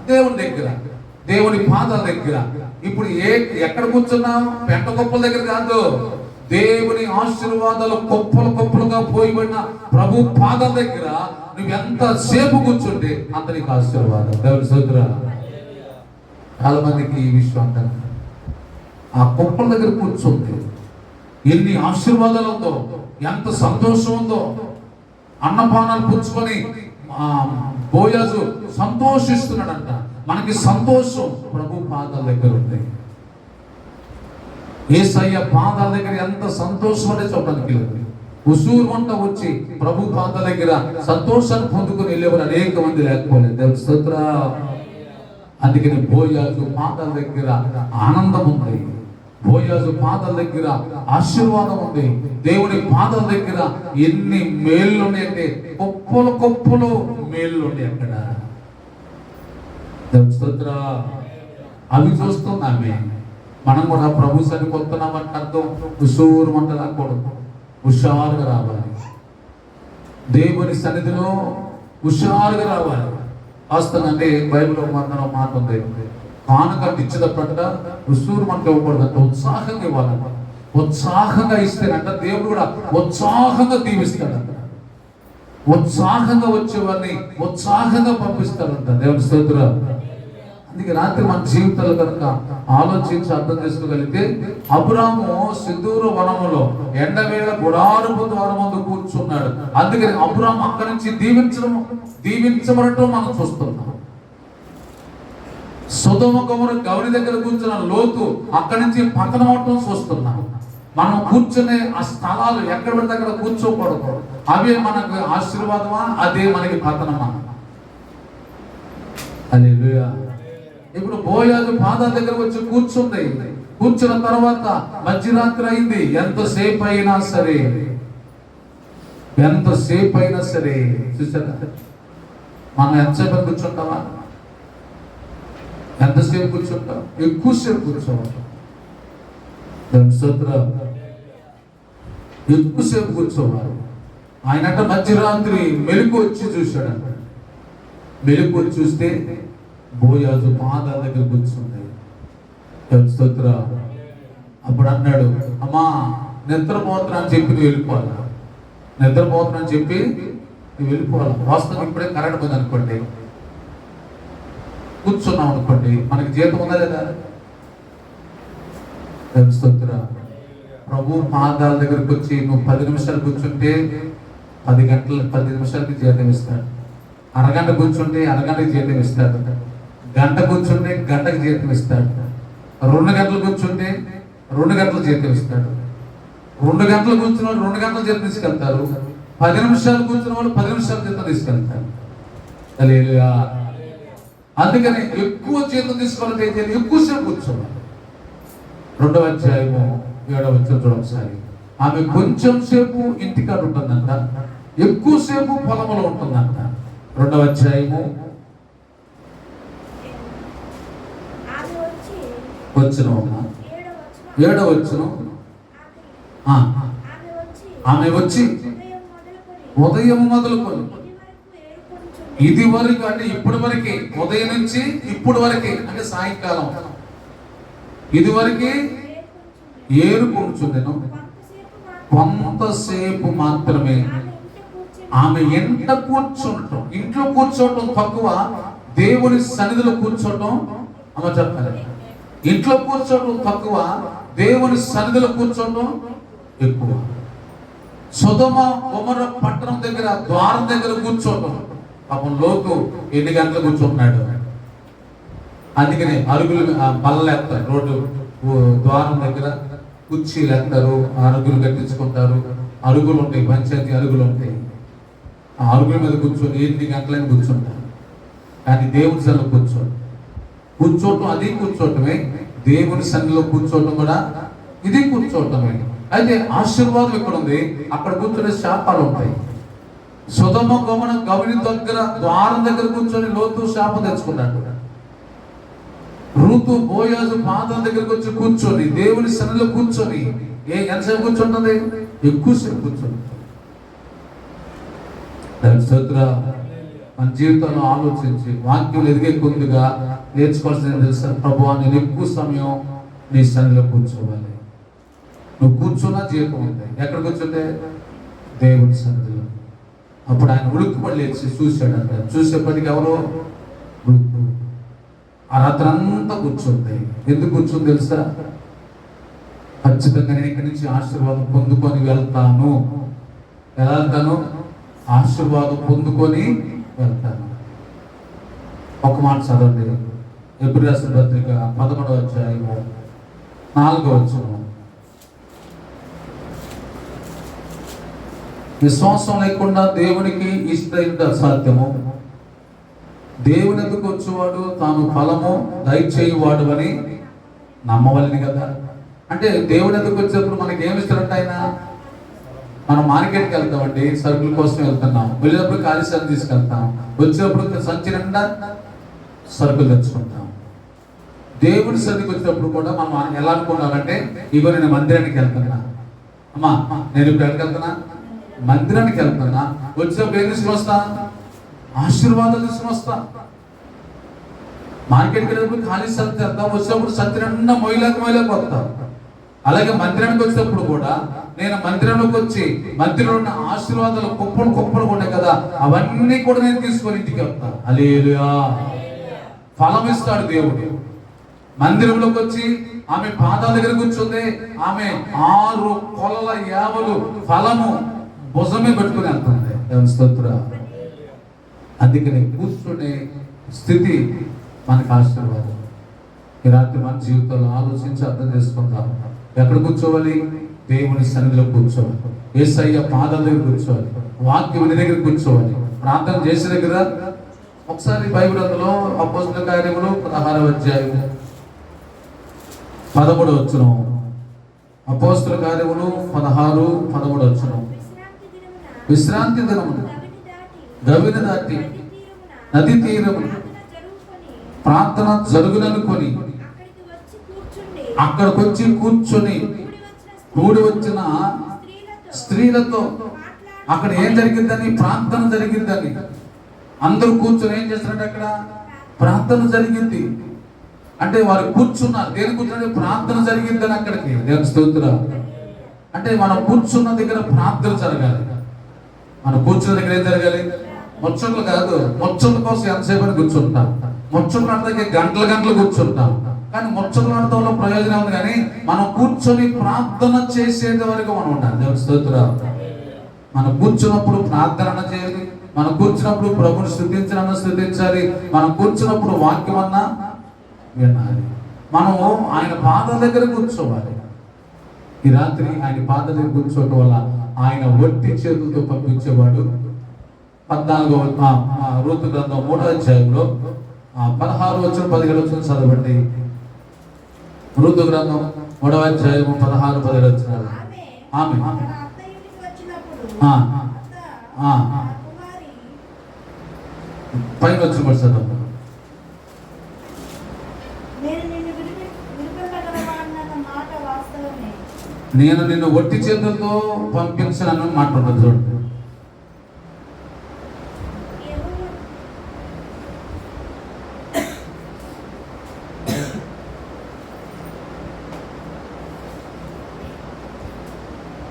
దేవుని దగ్గర, దేవుని పాదాల దగ్గర. ఇప్పుడు ఎక్కడ కూర్చున్నాం? పెంట కుప్పల దగ్గర కాదు, దేవుని ఆశీర్వాదాలు కుప్పలుగా పోయిబడిన ప్రభు పాదాల దగ్గర నువ్వు ఎంత సేపు కూర్చుంటే అంత నీకు ఆశీర్వాదం. దేవుని స్తోత్ర. చాలా మందికి ఈ విషయం అంటారు. ఆ కుప్పల దగ్గర కూర్చుంది ఎన్ని ఆశీర్వాదాలు ఉందో, ఎంత సంతోషం ఉందో. అన్నపానాలు పుచ్చుకొని బోయాజు సంతోషిస్తున్నాడంట. మనకి సంతోషం ప్రభు పాదాల దగ్గర ఉంది. యేసయ్య పాదాల దగ్గర ఎంత సంతోషం అంటే చూడడానికి లేదు. ఉసూరు వంట వచ్చి ప్రభు పాదాల దగ్గర సంతోషాన్ని పొందుకుని వెళ్ళేవారు అనేక మంది లేకపోలేదు. దేవుని స్తోత్ర. అందుకని బోయాజు పాదాల దగ్గర ఆనందం ఉంది. బోయాజు పాదాల దగ్గర ఆశీర్వాదం ఉంది. దేవుని పాదాల దగ్గర ఎన్ని మేళ్ళు ఉన్నాయంటే కుప్పలు మేళ్ళు ఉన్నాయి అక్కడ. అవి చూస్తున్నామే. మనం కూడా ప్రభు సన్ని కొడుతున్నామంటే అర్థం ఉసూరు మంట రాకూడదు, హుషారుగా రావాలి. దేవుని సన్నిధిలో హుషారుగా రావాలి. వాస్తవంగా బైబిల్లో మాట ఉంది, కానుక ఇచ్చేటప్పట ఉసూరు మంట ఇవ్వకూడదంట, ఉత్సాహంగా ఇవ్వాలంట. ఉత్సాహంగా ఇస్తేనంట దేవుడు కూడా ఉత్సాహంగా దీవిస్తాడంట. ఉత్సాహంగా వచ్చేవారిని ఉత్సాహంగా పంపిస్తాడంట. దేవుని స్తోత్రం. అందుకే రాత్రి మన జీవితాలు కనుక ఆలోచించి అర్థం చేసుకోగలిగితే, అబ్రాము సిద్ధూర వనములో ఎండవేళ గుడారపు ద్వారం ముందు కూర్చున్నాడు. అందుకని అబ్రాము అక్కడి నుంచి దీవించబడటం మనం చూస్తున్నాం. సొదొమ గొమొర గౌరి దగ్గర కూర్చున్న లోతు అక్కడి నుంచి పతనం అవటం చూస్తున్నాం. మనం కూర్చునే ఆ స్థలాలు ఎక్కడ పడితే అక్కడ కూర్చోకూడదు. అవే మనకు ఆశీర్వాదమా, అదే మనకి పతనమా? హల్లెలూయా. ఇప్పుడు బోయాజు పాదాల దగ్గర వచ్చి కూర్చుంది. కూర్చున్న తర్వాత మధ్యరాత్రి అయింది. ఎంతసేపు అయినా సరే చూసారా, మనం ఎంతసేపు కూర్చుంటామా? ఎంతసేపు కూర్చుంటాం? ఎక్కువసేపు కూర్చోవాలి. ఎక్కువసేపు కూర్చోవాలి. ఆయనట మధ్యరాత్రి మెలకు వచ్చి చూశాడంట. మెలకు వచ్చి చూస్తే బోయాజు పాదాల దగ్గర కూర్చుంది. అప్పుడు అన్నాడు, అమ్మా నిద్రపోతున్నా అని చెప్పి నువ్వు వెళ్ళిపోవాలా, నిద్రపోతున్నా అని చెప్పి నువ్వు వెళ్ళిపోవాలి. వాస్తవం ఇప్పుడే కరెంట్ పోయింది అనుకోండి, కూర్చున్నాం అనుకోండి, మనకి జీతం ఉందా లేదా? స్తోత్రం. ప్రభు పాదాల దగ్గరికి వచ్చి నువ్వు 10 నిమిషాలు కూర్చుంటే 10 నిమిషాలకి జీతం ఇస్తాడు. అరగంట కూర్చుంటే అరగంటకి జీతం ఇస్తాడు. గంట కూర్చుంటే గంటకి జీతం ఇస్తాడు. 2 గంటలు కూర్చుంటే 2 గంటలు జీతం ఇస్తాడు. 2 గంటలు కూర్చున్న వాళ్ళు 2 గంటలు జీతం తీసుకెళ్తారు. 10 నిమిషాలు కూర్చున్న వాళ్ళు 10 నిమిషాలు జీతం తీసుకెళ్తారు. హల్లెలూయా. అందుకని ఎక్కువ జీతం తీసుకోవాలంటే ఎక్కువసేపు కూర్చోవాలి. 2వ అధ్యాయము 7వ వచనం చూడొకసారి. ఆమె కొంచెం సేపు ఇంటికాడ ఉంటుందంట, ఎక్కువసేపు పొలంలో ఉంటుందంట. 2వ అధ్యాయము వచనం 7వ వచనం. ఆమె వచ్చి ఉదయం మొదలుకొని ఇది వరకు, అంటే ఇప్పటి వరకే, ఉదయం నుంచి ఇప్పుడు వరకే, అంటే సాయంకాలం ఇది వరకే ఏరుకుంటున్నాను. కొంతసేపు మాత్రమే ఆమె ఎంట కూర్చోటం, ఇంట్లో కూర్చోవటం తక్కువ, దేవుని సన్నిధిలో కూర్చోవటం అమ్మ చెప్పాలి. ఇంట్లో కూర్చోవటం తక్కువ, దేవుని సన్నిధిలో కూర్చోవటం ఎక్కువ. సొదొమ గొమొర్ర పట్టణం దగ్గర ద్వారం దగ్గర కూర్చోవటం, పాపం లోతు ఎన్ని గంటలు కూర్చుంటున్నాడు. అందుకని అరుగులు బల్లలు ఎత్తారు, రోడ్డు ద్వారం దగ్గర కుర్చీలు ఎత్తారు, అరుగులు కట్టించుకుంటారు. అరుగులు ఉంటాయి, పంచాయతీ అరుగులు ఉంటాయి. ఆ అరుగుల మీద కూర్చొని ఎన్ని గంటలని కూర్చుంటారు. కానీ దేవుని సన్నిధిలో కూర్చోవటం అది కూర్చోవటమే, దేవుని సన్నిధిలో కూర్చోవటం కూడా ఇది కూర్చోవటమే. అయితే ఆశీర్వాదం ఇక్కడ ఉంది, అక్కడ కూర్చొని శాపాలు ఉంటాయి. సొదొమ గొమొర్ర గవిని దగ్గర ద్వారం దగ్గర కూర్చొని లోతు శాపం తెచ్చుకున్నాడు. రూతు బోయాజు పాదాల దగ్గరకు వచ్చి కూర్చొని దేవుని సన్నిధిలో కూర్చొని ఎంతసేపు కూర్చుంటుంది? ఎక్కువసేపు కూర్చొని. మన జీవితంలో ఆలోచించి వాక్యం ఎదిగే కొద్దిగా నేర్చుకోవాల్సింది తెలుసా? ప్రభువా, నేను ఎక్కువ సమయం నీ సన్నిధిలో కూర్చోవాలి. నువ్వు కూర్చున్నా జీవితం ఉంది. ఎక్కడ కూర్చుంటే? దేవుని సన్నిధిలో. అప్పుడు ఆయన ఉడుక్కుపడి లేచి చూశాడంట. చూసేప్పటికి ఎవరో రూతు. ఆ రాత్రి అంతా కూర్చుంది. ఎందుకు కూర్చుంది తెలుసా? ఖచ్చితంగా నేను ఇక్కడి నుంచి ఆశీర్వాదం పొందుకొని వెళ్తాను. ఎలా వెళ్తాను? ఆశీర్వాదం పొందుకొని వెళ్తాను. ఒక మాట చదవండి, ఎబ్రీ రాసిన పత్రిక 11వ అధ్యాయము 4వ వచనం. విశ్వాసం లేకుండా దేవునికి ఇష్టం అసాధ్యము. దేవుని ఎందుకు వచ్చేవాడు తాను ఫలము దయచేయువాడు అని నమ్మవలని కదా. అంటే దేవుని ఎందుకు వచ్చేప్పుడు మనకి ఏమి ఇస్తారంటే ఆయన, మనం మార్కెట్కి వెళ్తామండి, సరుకుల కోసం వెళ్తున్నాం, వెళ్ళినప్పుడు ఖాళీ సరుకు తీసుకెళ్తాం, వచ్చేప్పుడు సంచి నిండా సరుకులు తెచ్చుకుంటాం. దేవుని సన్నిధికి వచ్చినప్పుడు కూడా మనం ఎలా అనుకున్నామంటే, ఇగో నేను మందిరానికి వెళ్తున్నా, అమ్మా నేను ఇప్పుడు ఎక్కడికి వెళ్తున్నా? మందిరానికి వెళ్తున్నా. వచ్చినప్పుడు ఏం తీసుకుని వస్తా? ఆశీర్వాదాలు తీసుకుని వస్తా. మార్కెట్కి వెళ్ళినప్పుడు ఖాళీ సంచి వెళ్తాం, వచ్చినప్పుడు సంచి నిండా మొయ్యలేక వస్తాం. అలాగే మందిరానికి వచ్చినప్పుడు కూడా నేను మందిరంలోకి వచ్చి మందిరంలో ఉన్న ఆశీర్వాదాలు కుప్పలు ఉన్నాయి కదా, అవన్నీ కూడా నేను తీసుకొని ఇంటికి వెళ్తాను. హల్లెలూయా. ఫలం ఇస్తాడు దేవుడు. మందిరంలోకి వచ్చి ఆమె పాదాల దగ్గర కూర్చుంది. ఆమె 6 కొలల యావలు ఫలము భుజమే పెట్టుకుని వెళ్తుంది. స్తోత్రం. అందుకని కూర్చునే స్థితి మనకు ఆశీర్వాదం. ఈ రాత్రి మన జీవితంలో ఆలోచించి అర్థం చేసుకుందాం. ఎక్కడ కూర్చోవాలి? దేవుని సన్నిధిలో కూర్చోవాలి. యేసయ్య పాదాల దగ్గర కూర్చోవాలి. వాక్యం దగ్గర కూర్చోవాలి. ప్రార్థన చేసే దగ్గర ఒకసారి బైబిల్ అందులో అపోస్తలుల కార్యములు 16వ అధ్యాయము 13వ వచనం. అపోస్తలుల కార్యములు 16:13 వచనం. విశ్రాంతి దినమున గవిని దాటి నది తీరమున ప్రార్థన జరుగుననుకొని అక్కడికి వచ్చి కూర్చొని కూడి వచ్చిన స్త్రీలతో అక్కడ ఏం జరిగిందని? ప్రార్థన జరిగిందని. అందరూ కూర్చొని ఏం చేస్తున్నాడు? అక్కడ ప్రార్థన జరిగింది. అంటే వారు కూర్చున్నారు. దేని కూర్చున్నది? ప్రార్థన జరిగిందని అక్కడికి. దేవుని స్తోత్రం. అంటే మనం కూర్చున్న దగ్గర ప్రార్థన జరగాలి. మనం కూర్చున్న దగ్గర ఏం జరగాలి? ముచ్చట్లు కాదు. ముచ్చట్ల కోసం ఎంతసేపు అని కూర్చుంటాం. ముచ్చట్లు ఆడతానికి గంటలు గంటలు కూర్చుంటాం. కానీ ముచ్చట్లు ఆడటంలో ప్రయోజనం ఉంది. కానీ మనం కూర్చొని ప్రార్థన చేసేది వరకు మనం ఉండాలి. దేవుని స్తోత్రం. మనం కూర్చున్నప్పుడు ప్రార్థన చేయాలి. మనం కూర్చున్నప్పుడు ప్రభుని స్తుతించాలి. మనం కూర్చున్నప్పుడు వాక్యం అన్నా వినాలి. మనము ఆయన పాదాల దగ్గర కూర్చోవాలి. ఈ రాత్రి ఆయన పాదాల దగ్గర కూర్చోవటం వల్ల ఆయన ఒట్టి చేతులతో పంపించేవాడు. 14వ రూతు గ్రంథం 3వ అధ్యాయంలో 16 వచ్చిన 17 వచ్చిన చదవండి. రూతు గ్రంథం 3వ అధ్యాయం 16, 17 వచ్చినారు. ఆమె పైన వచ్చిన చదవండి. నేను నిన్ను ఒట్టి చేతులతో పంపించనని మాట్లాడదు. చూడండి,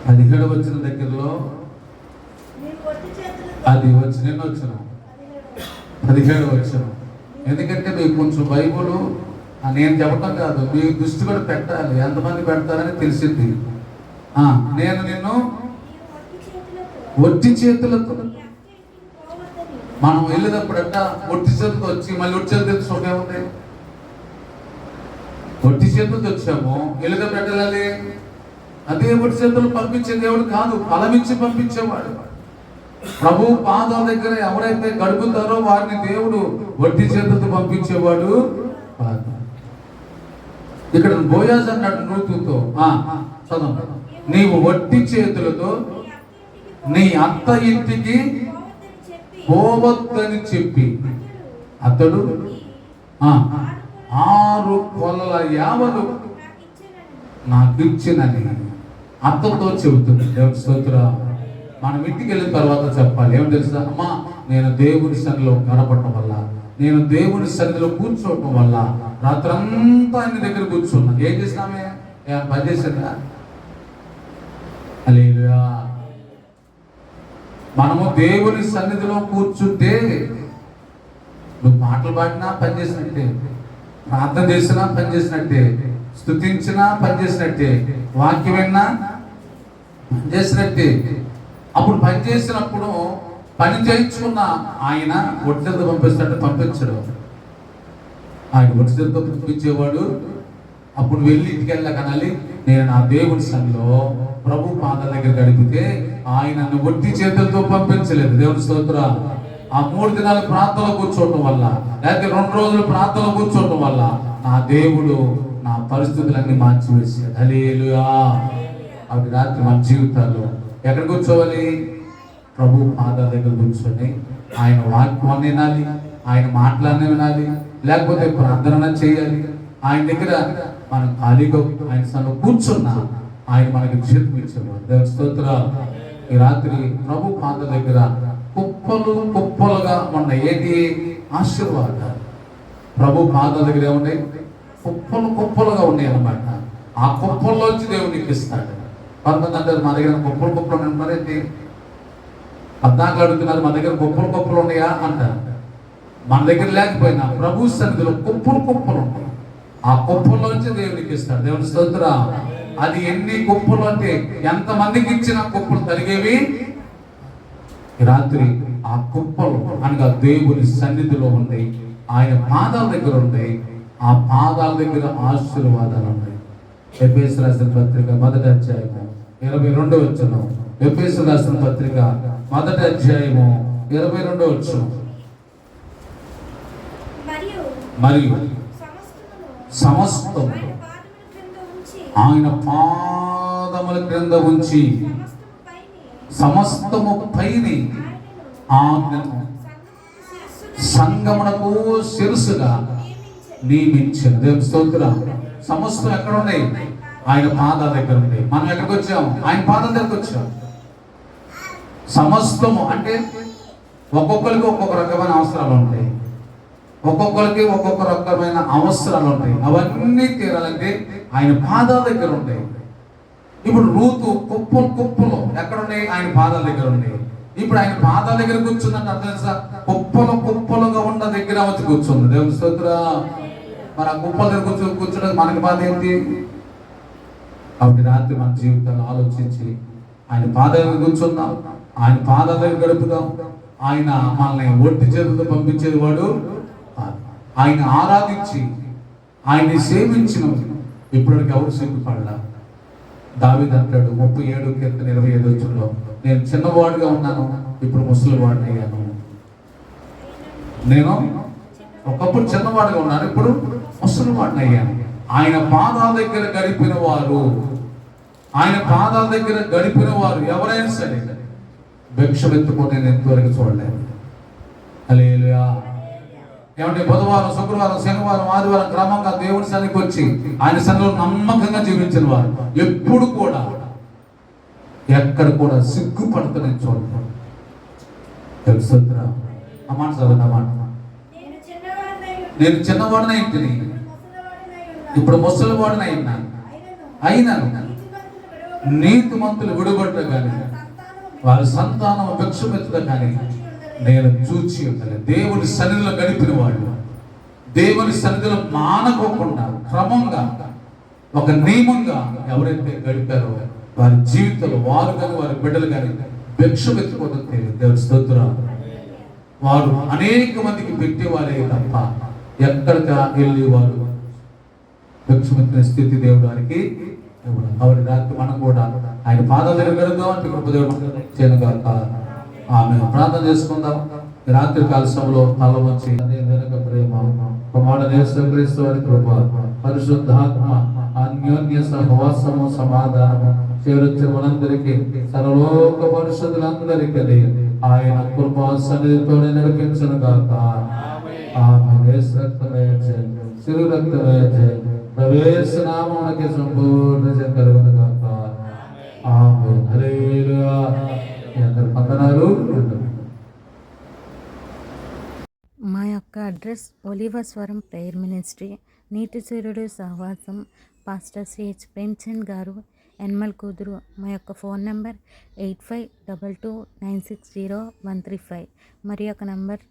అది 17 వచ్చిన దగ్గరలో అది వచ్చి నిన్న వచ్చిన 17 వచ్చిన. ఎందుకంటే మీకు కొంచెం బైబుల్ నేను చెప్పటం కాదు, మీ దృష్టి కూడా పెట్టాలి. ఎంతమంది పెడతారని తెలిసింది. నేను నిన్ను ఒట్టి చేతులతో, మనం వెళ్ళేటప్పుడట ఒట్టి చేతులతో వచ్చి మళ్ళీ ఒట్టి చేతులతో సుఖం ఉంది. ఒట్టి చేతులతో వచ్చాము, వెళ్ళేటప్పుడు పెట్టాలి. అదే ఒట్టి చేతులు పంపించే దేవుడు కాదు, ఫలమిచ్చి పంపించేవాడు. ప్రభు పాదాల దగ్గర ఎవరైతే గడుపుతారో వారిని దేవుడు ఒట్టి చేతులతో పంపించేవాడు కాదు. ఇక్కడ బోయాజ్ అన్నాడు రూతుతో, చదవండి, నీవు ఒట్టి చేతులతో నీ అత్త ఇంటికి పోవద్దని చెప్పి అతడు 6 కొలల యావలు నాకు ఇచ్చినని అత్తతో చెబుతుంది. దేవుని స్తోత్రం. మనం ఇంటికి వెళ్ళిన తర్వాత చెప్పాలి. ఏమని తెలుసా? అమ్మా, నేను దేవుని సన్నిధిలో గడపడం వల్ల, నేను దేవుని సన్నిధిలో కూర్చోవటం వల్ల రాత్రంతా ఆయన దగ్గర కూర్చున్నా. ఏం చేసినామే? పని చేసిందా? హల్లెలూయా. మనము దేవుని సన్నిధిలో కూర్చుంటే నువ్వు పాటలు పాడినా పని చేసినట్టే, ప్రార్థన చేసినా పని చేసినట్టే, స్తుతించినా పని చేసినట్టే, వాక్యం విన్నా పని చేసినట్టే. అప్పుడు పని చేసినప్పుడు పని చేయించుకున్న ఆయన ఒడ్డతో పంపిస్తాడు, పంపించడు. ఆయన ఒడ్డతో పంపించేవాడు. అప్పుడు వెళ్ళి ఇంటికి వెళ్ళాక అనాలి, నేను నా దేవుని సన్నిధిలో ప్రభు పాదాల దగ్గర గడిపితే ఆయన నన్ను ఒట్టి చేతులతో పంపించలేదు. దేవుని స్తోత్రం. ఆ 3 దినాలు ప్రార్థనలో కూర్చోవటం వల్ల, లేకపోతే 2 రోజులు ప్రార్థనలో కూర్చోవటం వల్ల నా దేవుడు నా పరిస్థితులన్నీ మార్చివేసాడు. హల్లెలూయా. అవి రాత్రి మన జీవితాల్లో ఎక్కడ కూర్చోవాలి? ప్రభు పాదాల దగ్గర కూర్చొని ఆయన వాక్యం వినాలి, ఆయన మాటలన్నీ వినాలి, లేకపోతే ప్రార్థన చేయాలి. ఆయన దగ్గర మనం ఖాళీగా ఆయన సన్నిధిలో కూర్చున్నా ఆయన మనకి జీవితం ఇచ్చేవాడు. దేవుని స్తోత్రం. ఈ రాత్రి ప్రభు పాదాల దగ్గర కుప్పలు కుప్పలుగా ఉన్న ఏది ఆశీర్వాదాలు ప్రభు పాదాల దగ్గర ఏమున్నాయి? కుప్పలు కుప్పలుగా ఉన్నాయి అన్నమాట. ఆ కుప్పల్లోంచి దేవునికి ఇస్తాడు. కొంతమంది అంటారు మా దగ్గర కుప్పలు కుప్పలు ఉన్నారేంటి, 14 అడుగుతున్నారు, మా దగ్గర కుప్పలు కుప్పలు ఉన్నాయా అంటారు. మన దగ్గర లేకపోయినా ప్రభు సన్నిధిలో కుప్పలు కుప్పలు ఉంటాయి. ఆ కుప్పల్లోంచి దేవునికి ఇస్తాడు. దేవుని స్తోత్రం. అది ఎన్ని కుప్పలు అంటే ఎంతమందికి ఇచ్చిన కుప్పలు తరిగేవి. రాత్రి ఆ కుప్పలు అనగా దేవుని సన్నిధిలో ఉన్నాయి, ఆయన పాదాల దగ్గర ఉన్నాయి. ఆ పాదాల దగ్గర ఆశీర్వాదాలు ఉన్నాయి. ఎఫెసీయులకు రాసిన పత్రిక 1వ అధ్యాయము 22వ వచనం. ఎఫెసీయులకు రాసిన పత్రిక 1వ అధ్యాయము 22వ వచనం. మరియు సమస్తం ఆయన పాదముల క్రింద ఉంచి సమస్తము పైని ఆజ్ఞను సంగమునకు శిరస్సుగా నియమించాడు. దేవుని స్తోత్రం. సమస్తం ఎక్కడ ఉన్నాయి? ఆయన పాదాల దగ్గర ఉంది. మనం ఎక్కడికి వచ్చాం? ఆయన పాదాల దగ్గరకు వచ్చాం. సమస్తము అంటే ఒక్కొక్కరికి ఒక్కొక్క రకమైన అవసరాలు ఉంటాయి. ఒక్కొక్కరికి ఒక్కొక్క రకమైన అవసరాలు ఉంటాయి. అవన్నీ తీరాలంటే ఆయన పాదాల దగ్గర ఉంటాయి. ఇప్పుడు రూతు కుప్పలు కుప్పలు ఎక్కడున్నాయి? ఆయన పాదాల దగ్గర ఉన్నాయి. ఇప్పుడు ఆయన పాదాల దగ్గర కూర్చుందంటే అర్థం తెలుసా? కుప్పలు కుప్పలుగా ఉన్న దగ్గర వచ్చి కూర్చుంది. దేవుని స్తోత్రం. మరి ఆ కుప్పల దగ్గర కూర్చోడానికి మనకి బాధ ఏంటి? కాబట్టి రాత్రి మన జీవితాలు ఆలోచించి ఆయన పాదాల దగ్గర కూర్చుందాం, ఆయన పాదాల దగ్గర గడుపుదాం. ఆయన మనల్ని ఒట్టి చేతులతో పంపించేది వాడు. ఆయన ఆరాధించి ఆయన్ని సేవించిన ఇప్పటికి ఎవరు సిగ్గుపడలా. దావీదు అంటాడు 37:25 నేను చిన్నవాడుగా ఉన్నాను, ఇప్పుడు ముసలివాడిని అయ్యాను. నేను ఒకప్పుడు చిన్నవాడుగా ఉన్నాను, ఇప్పుడు ముసలివాడిని అయ్యాను. ఆయన పాదాల దగ్గర గడిపిన వారు, ఆయన పాదాల దగ్గర గడిపిన వారు ఎవరైనా సరే భిక్ష ఎత్తుకొని నేను ఎంతవరకు చూడలేదు. హల్లెలూయా. ఏమంటే బుధవారం, శుక్రవారం, శనివారం, ఆదివారం క్రమంగా దేవుని సన్నిధికి వచ్చి ఆయన సన్నిధిలో నమ్మకంగా జీవించిన వారు ఎప్పుడు కూడా ఎక్కడ కూడా సిగ్గుపడతానని చూడలేదు. తెలుసురా అమ్మాట చదువుతామాట. నేను చిన్నవాడిని ఇంటిని, ఇప్పుడు ముసలివాడిని అయినాను. నీతిమంతులు విడుబడ్డ కానీ వారి సంతానం భిక్షమెత్తడం కానీ నేను చూచి ఉండాలి. దేవుని సన్నిధిలో గడిపిన వాళ్ళు, దేవుని సన్నిధిలో మానకోకుండా క్రమంగా ఒక నియమంగా ఎవరైతే గడిపారో వారి జీవితంలో వారు కానీ వారి బిడ్డలు కానీ భిక్షమెత్తుకోవడం తెలియదు. దేవుని స్తోత్రం. వారు అనేక మందికి పెట్టేవారే తప్ప ఎక్కడికి వెళ్ళి వారు భిక్షమెత్తిన స్థితి దేవుడు వారికి ఇవ్వడం. కాబట్టి రాత్రి మనం కూడా ఆయన పాదాల దగ్గర గడుద్దాం అంటే కృపదేవుడు చేయనుగాక. ఆమె ప్రార్థన చేసుకుందాం. రాత్రి కాల సమయంలో తల వంచి వెనక ప్రేమ కుమారుడు యేసుక్రీస్తు వారి కృప పరిశుద్ధాత్మ అన్యోన్య సహవాసము సమాధానము చేరుచ్చే మనందరికీ సర్వలోక పరిశుద్ధులందరికీ ఆయన కృపా సన్నిధితో నడిపించును గాక. ఆమె యేసు రక్తమే జయ, శిలు రక్తమే జయ, ప్రవేశ నామమునకి సంపూర్ణ జయ కలుగును గాక. ఆమె హల్లెలూయా. వందనాలు. మా యొక్క అడ్రస్ ఒలివస్వరం ప్రేయర్ మినిస్ట్రీ, నీతి సూర్యుడు సహవాసం, పాస్టర్ సిహెచ్ ప్రేమ్చంద్ గారు, ఎన్మల్ కూతురు. మా యొక్క ఫోన్ నెంబర్ 8522960135. మరి యొక్క number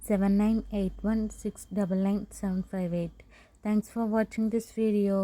7981699758. Thanks for watching this video.